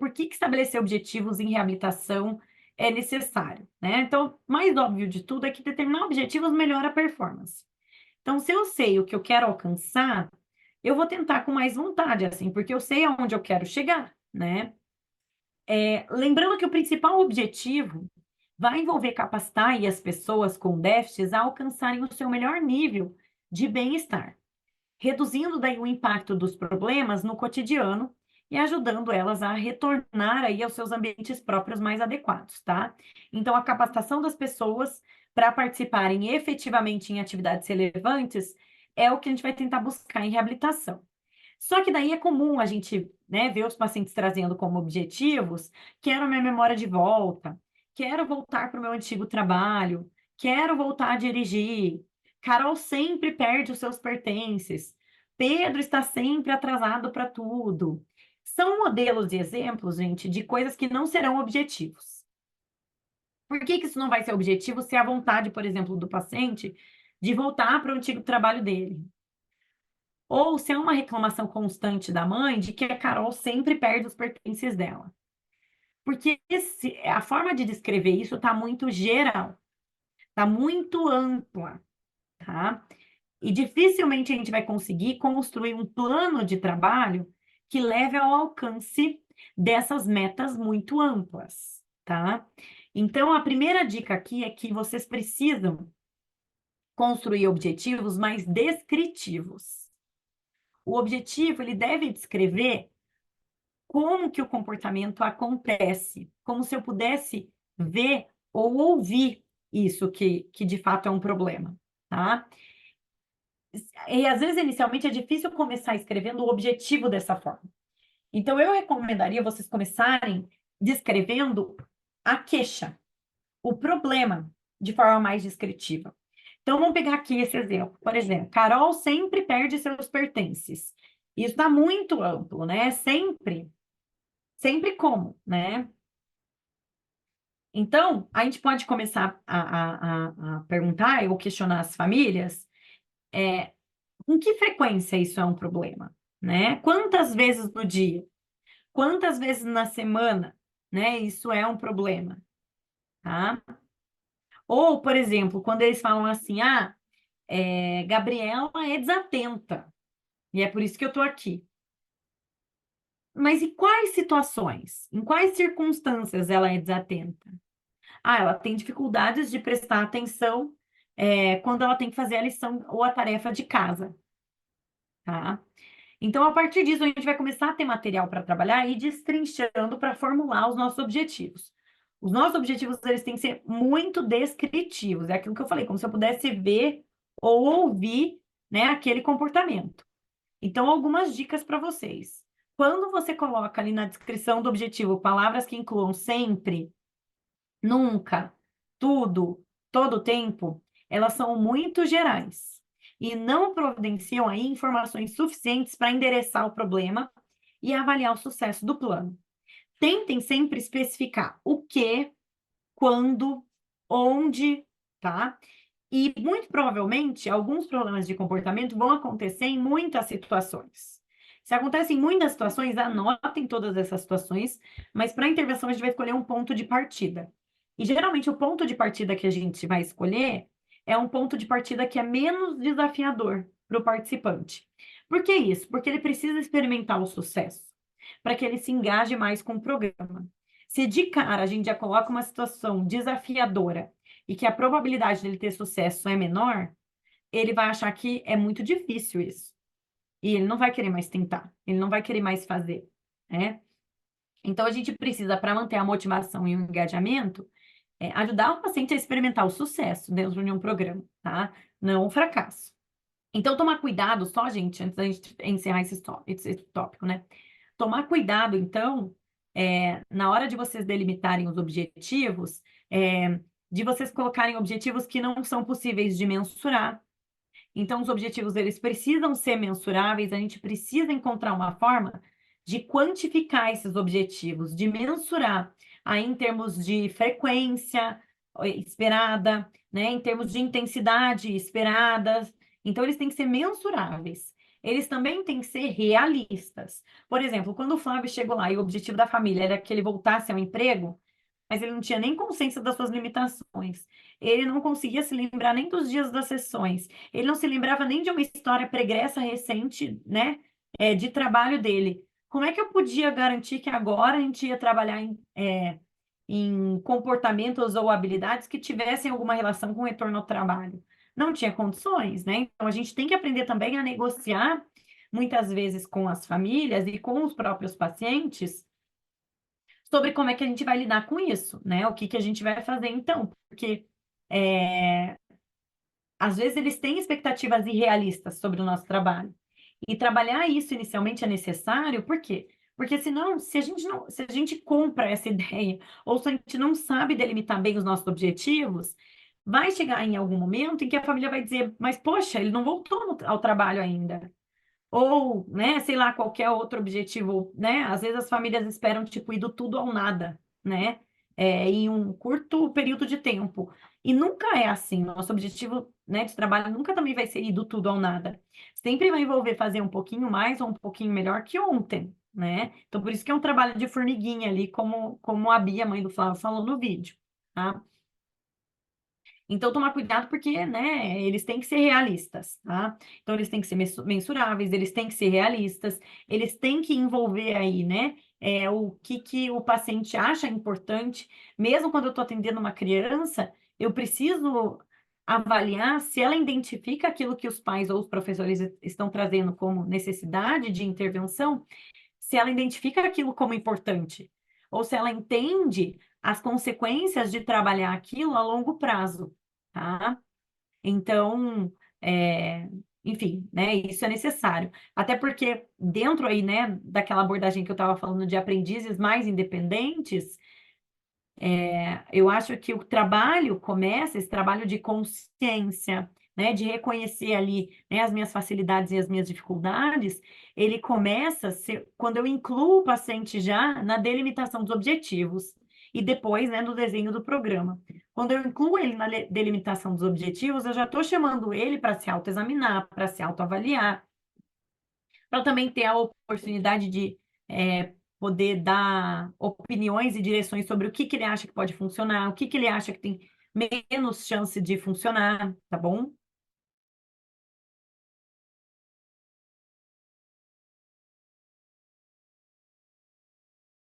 por que estabelecer objetivos em reabilitação é necessário, né? Então, mais óbvio de tudo é que determinar objetivos melhora a performance. Então, se eu sei o que eu quero alcançar, eu vou tentar com mais vontade, assim, porque eu sei aonde eu quero chegar, né? Lembrando que o principal objetivo vai envolver capacitar aí as pessoas com déficits a alcançarem o seu melhor nível de bem-estar, reduzindo daí o impacto dos problemas no cotidiano e ajudando elas a retornar aí aos seus ambientes próprios mais adequados, tá? Então, a capacitação das pessoas para participarem efetivamente em atividades relevantes é o que a gente vai tentar buscar em reabilitação. Só que daí é comum a gente, né, ver os pacientes trazendo como objetivos: quero minha memória de volta, quero voltar para o meu antigo trabalho, quero voltar a dirigir. Carol sempre perde os seus pertences. Pedro está sempre atrasado para tudo. São modelos e exemplos, gente, de coisas que não serão objetivos. Por que isso não vai ser objetivo se a vontade, por exemplo, do paciente de voltar para o antigo trabalho dele? Ou se é uma reclamação constante da mãe de que a Carol sempre perde os pertences dela. Porque a forma de descrever isso está muito geral, está muito ampla, tá? E dificilmente a gente vai conseguir construir um plano de trabalho que leve ao alcance dessas metas muito amplas, tá? Então, a primeira dica aqui é que vocês precisam construir objetivos mais descritivos. O objetivo, ele deve descrever como que o comportamento acontece, como se eu pudesse ver ou ouvir isso que de fato é um problema, tá? E às vezes, inicialmente, é difícil começar escrevendo o objetivo dessa forma. Então, eu recomendaria vocês começarem descrevendo a queixa, o problema, de forma mais descritiva. Então, vamos pegar aqui esse exemplo. Por exemplo, Carol sempre perde seus pertences. Isso está muito amplo, né? Sempre. Sempre como, né? Então, a gente pode começar a perguntar ou questionar as famílias, com que frequência isso é um problema, né? Quantas vezes no dia? Quantas vezes na semana, né? Isso é um problema, tá? Ou, por exemplo, quando eles falam assim, Gabriela é desatenta, e é por isso que eu tô aqui. Mas em quais situações? Em quais circunstâncias ela é desatenta? Ela tem dificuldades de prestar atenção quando ela tem que fazer a lição ou a tarefa de casa, tá? Então, a partir disso, a gente vai começar a ter material para trabalhar e destrinchando para formular os nossos objetivos. Os nossos objetivos, eles têm que ser muito descritivos. É aquilo que eu falei, como se eu pudesse ver ou ouvir, né, aquele comportamento. Então, algumas dicas para vocês. Quando você coloca ali na descrição do objetivo palavras que incluam sempre, nunca, tudo, todo o tempo, elas são muito gerais e não providenciam aí informações suficientes para endereçar o problema e avaliar o sucesso do plano. Tentem sempre especificar o que, quando, onde, tá? E muito provavelmente alguns problemas de comportamento vão acontecer em muitas situações. Se acontecem muitas situações, anotem todas essas situações, mas para a intervenção a gente vai escolher um ponto de partida. E geralmente o ponto de partida que a gente vai escolher é um ponto de partida que é menos desafiador para o participante. Por que isso? Porque ele precisa experimentar o sucesso, para que ele se engaje mais com o programa. Se de cara a gente já coloca uma situação desafiadora e que a probabilidade dele ter sucesso é menor, ele vai achar que é muito difícil isso. E ele não vai querer mais tentar, ele não vai querer mais fazer, né? Então, a gente precisa, para manter a motivação e o engajamento, ajudar o paciente a experimentar o sucesso dentro de um programa, tá? Não o fracasso. Então, tomar cuidado, só, gente, antes da gente encerrar esse tópico, né? Tomar cuidado, então, na hora de vocês delimitarem os objetivos, de vocês colocarem objetivos que não são possíveis de mensurar. Então, os objetivos, eles precisam ser mensuráveis, a gente precisa encontrar uma forma de quantificar esses objetivos, de mensurar aí em termos de frequência esperada, né, em termos de intensidade esperada. Então, eles têm que ser mensuráveis. eles também têm que ser realistas. Por exemplo, quando o Flávio chegou lá e o objetivo da família era que ele voltasse ao emprego, mas ele não tinha nem consciência das suas limitações. Ele não conseguia se lembrar nem dos dias das sessões. Ele não se lembrava nem de uma história pregressa recente, né, de trabalho dele. Como é que eu podia garantir que agora a gente ia trabalhar em comportamentos ou habilidades que tivessem alguma relação com o retorno ao trabalho? Não tinha condições, né? Então a gente tem que aprender também a negociar, muitas vezes com as famílias e com os próprios pacientes sobre como é que a gente vai lidar com isso, né? O que que a gente vai fazer então, porque é, às vezes eles têm expectativas irrealistas sobre o nosso trabalho. E trabalhar isso inicialmente é necessário, por quê? Porque senão, se a gente compra essa ideia, ou se a gente não sabe delimitar bem os nossos objetivos, vai chegar em algum momento em que a família vai dizer, mas poxa, ele não voltou ao trabalho ainda. Ou, né, sei lá, qualquer outro objetivo, né? Às vezes as famílias esperam, tipo, ir do tudo ao nada, né? Em um curto período de tempo. E nunca é assim. Nosso objetivo, né, de trabalho nunca também vai ser ir do tudo ao nada. Sempre vai envolver fazer um pouquinho mais ou um pouquinho melhor que ontem, né? Então, por isso que é um trabalho de formiguinha ali, como a Bia, mãe do Flávio, falou no vídeo, tá? Então, tomar cuidado porque, né, eles têm que ser realistas, tá? Então, eles têm que ser mensuráveis, eles têm que ser realistas, eles têm que envolver aí, né, o que o paciente acha importante. Mesmo quando eu estou atendendo uma criança, eu preciso avaliar se ela identifica aquilo que os pais ou os professores estão trazendo como necessidade de intervenção, se ela identifica aquilo como importante, ou se ela entende as consequências de trabalhar aquilo a longo prazo, tá? Então, é, enfim, né, isso é necessário. Até porque dentro aí, né, daquela abordagem que eu estava falando de aprendizes mais independentes, eu acho que o trabalho começa, esse trabalho de consciência, né, de reconhecer ali, né, as minhas facilidades e as minhas dificuldades, ele começa quando eu incluo o paciente já na delimitação dos objetivos e depois, né, no desenho do programa. Quando eu incluo ele na delimitação dos objetivos, eu já estou chamando ele para se autoexaminar, para se autoavaliar, para também ter a oportunidade de poder dar opiniões e direções sobre o que que ele acha que pode funcionar, o que que ele acha que tem menos chance de funcionar, tá bom?